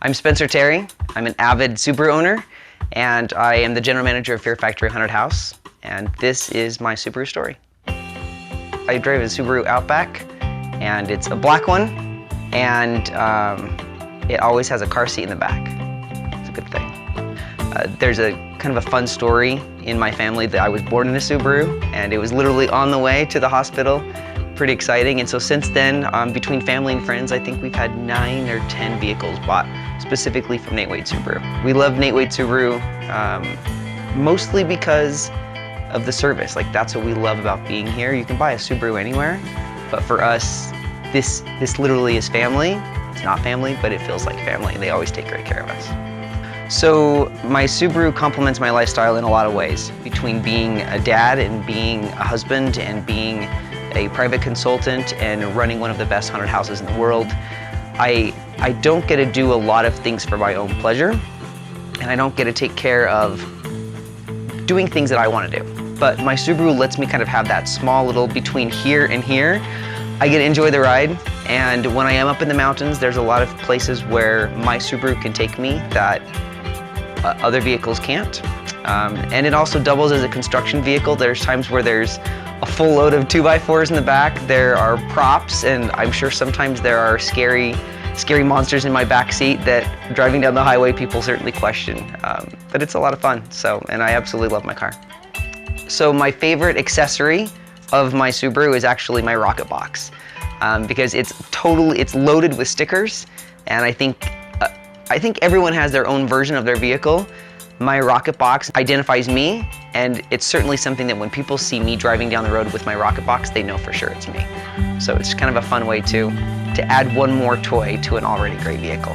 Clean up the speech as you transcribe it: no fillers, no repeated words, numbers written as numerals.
I'm Spencer Terry. I'm an avid Subaru owner, and I am the general manager of Fear Factory Haunted House, and this is my Subaru story. I drive a Subaru Outback, and it's a black one, and it always has a car seat in the back. It's a good thing. There's a kind of a fun story in my family that I was born in a Subaru, and it was literally on the way to the hospital. Pretty exciting, and so since then, between family and friends, I think we've had 9 or 10 vehicles bought specifically from Nate Wade Subaru. We love Nate Wade Subaru mostly because of the service. Like, that's what we love about being here. You can buy a Subaru anywhere, but for us, this literally is family. It's not family, but it feels like family. They always take great care of us. So my Subaru complements my lifestyle in a lot of ways, between being a dad and being a husband and being a private consultant and running one of the best haunted houses in the world. I don't get to do a lot of things for my own pleasure, and I don't get to take care of doing things that I want to do. But my Subaru lets me kind of have that small little between here and here. I get to enjoy the ride, and when I am up in the mountains, there's a lot of places where my Subaru can take me that other vehicles can't. And it also doubles as a construction vehicle. There's times where there's a full load of 2x4s in the back. There are props, and I'm sure sometimes there are scary monsters in my back seat that driving down the highway people certainly question. But it's a lot of fun, and I absolutely love my car. So my favorite accessory of my Subaru is actually my rocket box, because it's loaded with stickers, and I think everyone has their own version of their vehicle. My rocket box identifies me, and it's certainly something that when people see me driving down the road with my rocket box, they know for sure it's me. So it's kind of a fun way to add one more toy to an already great vehicle.